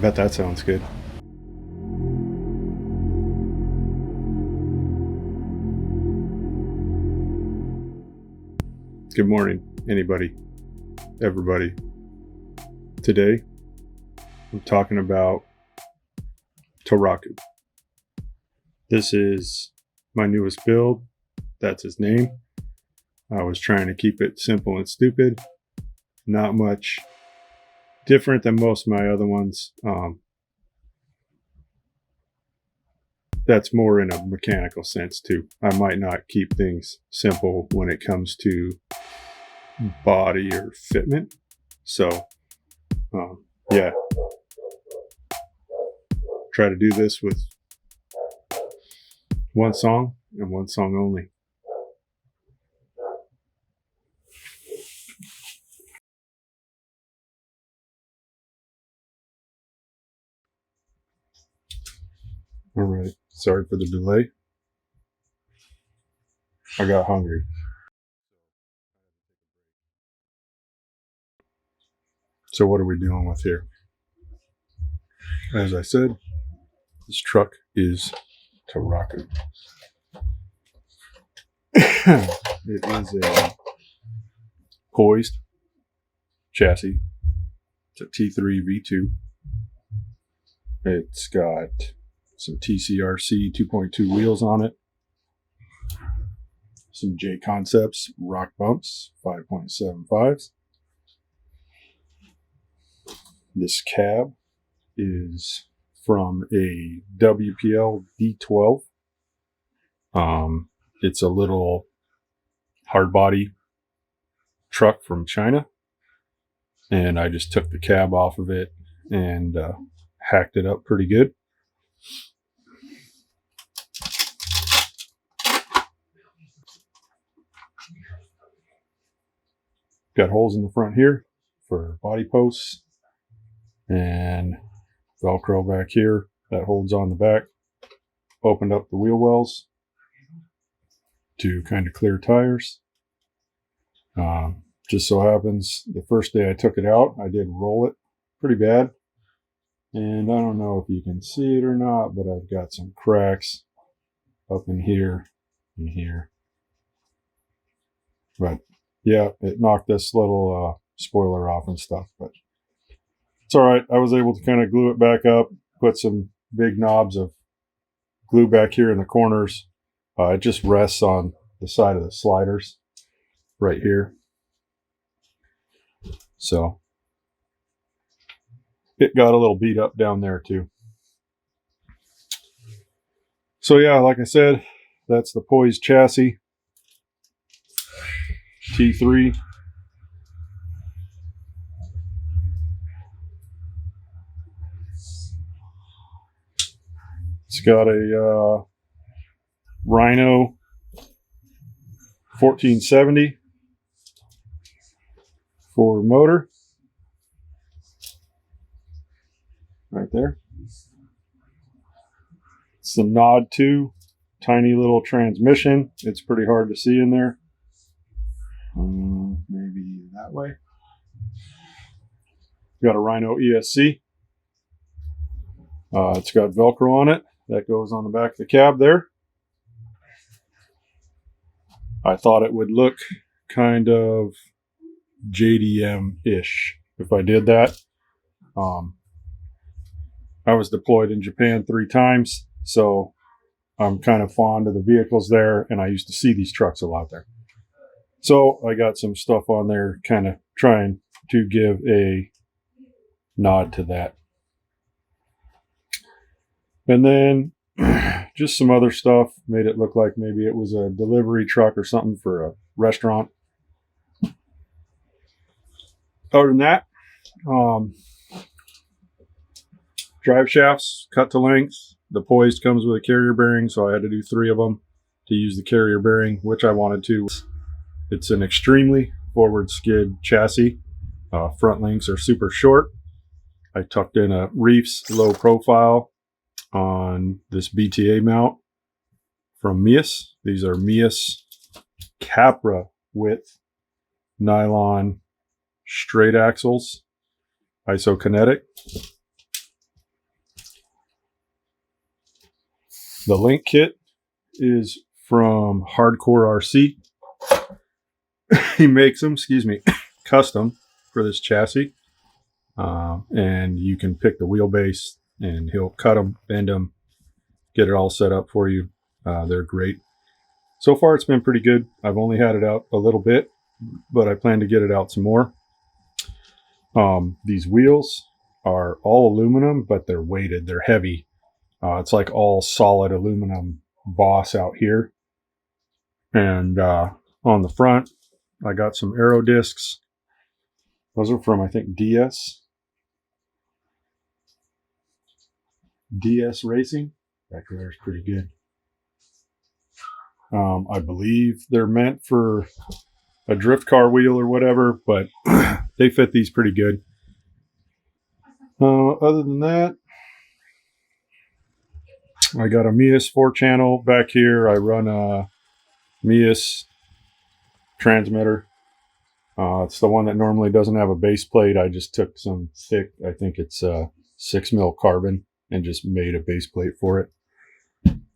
Bet that sounds good. Good morning, anybody, everybody. Today, I'm talking about Torakku. This is my newest build. That's his name. I was trying to keep it simple and stupid. Not much different than most of my other ones. That's more in a mechanical sense too. I might not keep things simple when it comes to body or fitment. So, yeah. Try to do this with one song and one song only. All right. Sorry for the delay. I got hungry. So what are we dealing with here? As I said, this truck is Torakku. It is a poised chassis. It's a T3 V2. It's got some TCRC 2.2 wheels on it. Some J Concepts rock bumps, 5.75s. This cab is from a WPL D12. It's a little hard body truck from China. And I just took the cab off of it and hacked it up pretty good. Got holes in the front here for body posts and Velcro back here that holds on the back. Opened up the wheel wells to kind of clear tires. Just so happens the first day I took it out, I did roll it pretty bad. And I don't know if you can see it or not, but I've got some cracks up in here and here. But yeah, it knocked this little spoiler off and stuff, but it's all right. I was able to kind of glue it back up, put some big knobs of glue back here in the corners. It just rests on the side of the sliders right here. So it got a little beat up down there too. So yeah, like I said, that's the poised chassis. T3. It's got a Rhino 1470 for motor. Right there. It's the Nod 2, tiny little transmission. It's pretty hard to see in there. Maybe that way. Got a Rhino ESC. It's got Velcro on it. That goes on the back of the cab there. I thought it would look kind of JDM-ish if I did that. I was deployed in Japan 3 times, so I'm kind of fond of the vehicles there, and I used to see these trucks a lot there. So I got some stuff on there kind of trying to give a nod to that. And then just some other stuff made it look like maybe it was a delivery truck or something for a restaurant. Other than that, drive shafts cut to length. The poised comes with a carrier bearing, so I had to do 3 of them to use the carrier bearing, which I wanted to. It's an extremely forward skid chassis. Front links are super short. I tucked in a Reefs low profile on this BTA mount from Mias. These are Mias Capra width nylon straight axles, isokinetic. The link kit is from Hardcore RC. He makes them, custom for this chassis. And you can pick the wheelbase and he'll cut them, bend them, get it all set up for you. They're great. So far it's been pretty good. I've only had it out a little bit, but I plan to get it out some more. These wheels are all aluminum, but they're weighted. They're heavy. It's like all solid aluminum boss out here. And on the front, I got some aero discs. Those are from, I think, DS Racing. Back there is pretty good. I believe they're meant for a drift car wheel or whatever, but they fit these pretty good. Other than that, I got a Mias 4-channel back here. I run a Mias transmitter. It's the one that normally doesn't have a base plate. I just took some thick, I think it's 6 mil carbon, and just made a base plate for it,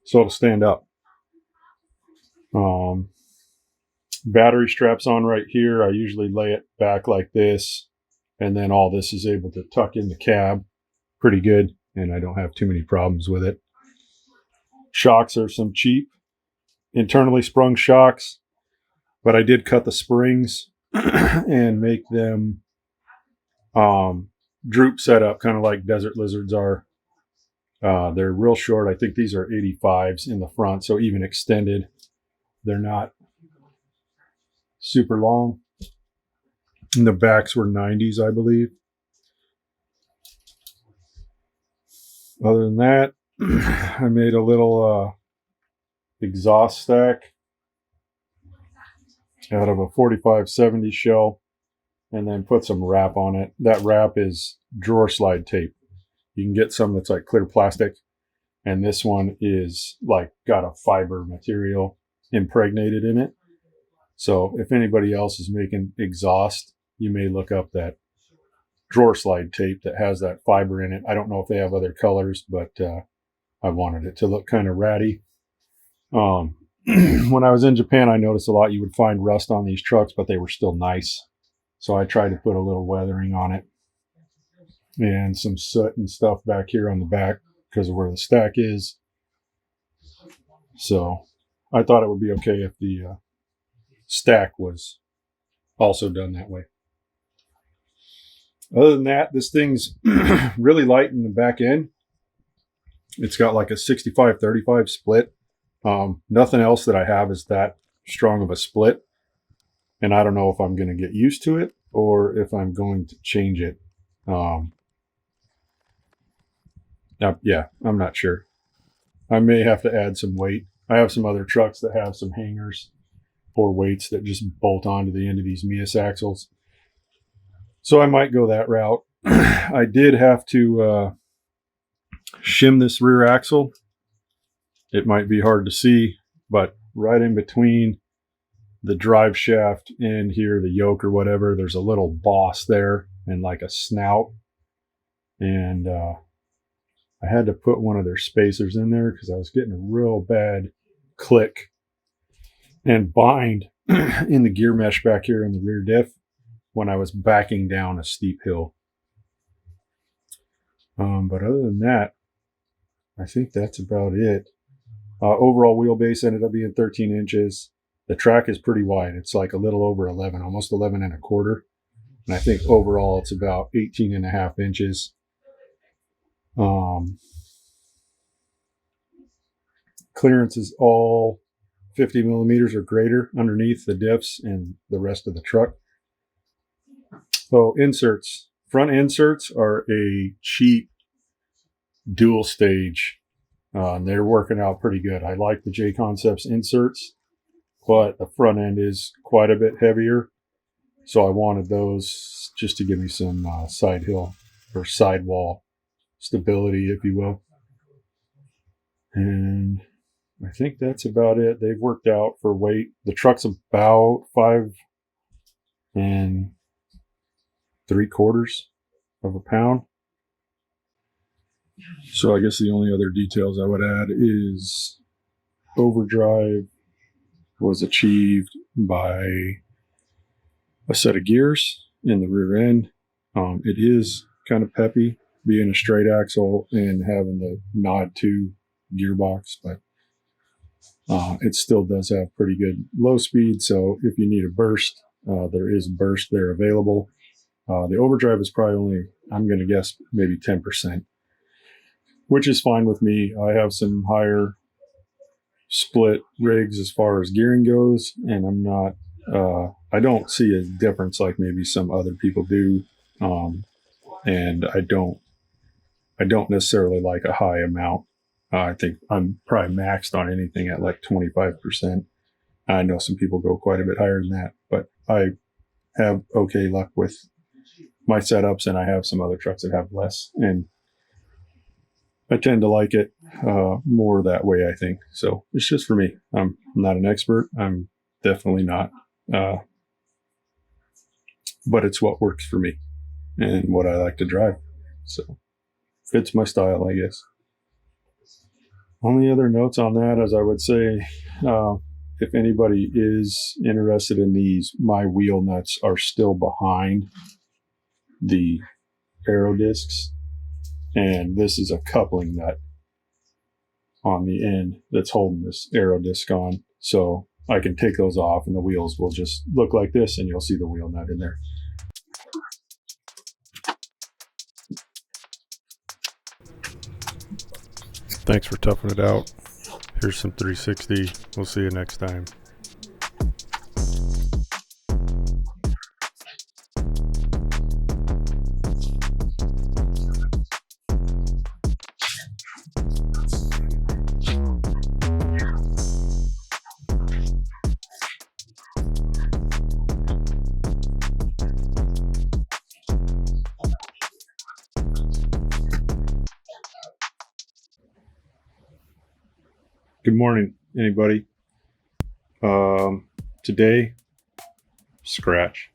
so it'll stand up. Battery straps on right here. I usually lay it back like this, and then all this is able to tuck in the cab pretty good, and I don't have too many problems with it. Shocks are some cheap internally sprung shocks, but I did cut the springs and make them droop setup, kind of like Desert Lizards are. They're real short. I think these are 85s in the front, so even extended, they're not super long. And the backs were 90s, I believe. Other than that, I made a little exhaust stack out of a 4570 shell, and then put some wrap on it. That wrap is drawer slide tape. You can get some that's like clear plastic, and this one is like got a fiber material impregnated in it. So if anybody else is making exhaust, you may look up that drawer slide tape that has that fiber in it. I don't know if they have other colors, but I wanted it to look kind of ratty. When I was in Japan, I noticed a lot you would find rust on these trucks, but they were still nice. So I tried to put a little weathering on it, and some soot and stuff back here on the back because of where the stack is. So I thought it would be okay if the stack was also done that way. Other than that, this thing's really light in the back end. It's got like a 65-35 split. Nothing else that I have is that strong of a split. And I don't know if I'm going to get used to it or if I'm going to change it. Yeah, I'm not sure. I may have to add some weight. I have some other trucks that have some hangers or weights that just bolt onto the end of these Mias axles. So I might go that route. I did have to shim this rear axle. It might be hard to see, but right in between the drive shaft and here, the yoke or whatever, there's a little boss there and like a snout. And I had to put one of their spacers in there because I was getting a real bad click and bind in the gear mesh back here in the rear diff when I was backing down a steep hill. But other than that, I think that's about it. Overall wheelbase ended up being 13 inches. The track is pretty wide. It's like a little over 11, almost 11 and a quarter. And I think overall it's about 18 and a half inches. Clearance is all 50 millimeters or greater underneath the diffs and the rest of the truck. So inserts. Front inserts are a cheap dual stage. They're working out pretty good. I like the J Concepts inserts, but the front end is quite a bit heavier. So I wanted those just to give me some side hill or sidewall stability, if you will. And I think that's about it. They've worked out for weight. The truck's about 5 3/4 of a pound. So I guess the only other details I would add is overdrive was achieved by a set of gears in the rear end. It is kind of peppy being a straight axle and having the nod to gearbox, but it still does have pretty good low speed. So if you need a burst, there is a burst there available. The overdrive is probably only, I'm going to guess, maybe 10%, which is fine with me. I have some higher split rigs as far as gearing goes, and I'm not, I don't see a difference like maybe some other people do. And I don't necessarily like a high amount. I think I'm probably maxed on anything at like 25%. I know some people go quite a bit higher than that, but I have okay luck with my setups, and I have some other trucks that have less, and I tend to like it more that way, I think. So it's just for me. I'm not an expert. I'm definitely not. But it's what works for me and what I like to drive. So fits my style, I guess. Only other notes on that, as I would say, if anybody is interested in these, my wheel nuts are still behind the aero discs, and this is a coupling nut on the end that's holding this aero disc on. So I can take those off and the wheels will just look like this, and you'll see the wheel nut in there. Thanks for toughing it out. Here's some 360. We'll see you next time. Good morning, anybody. Today, scratch.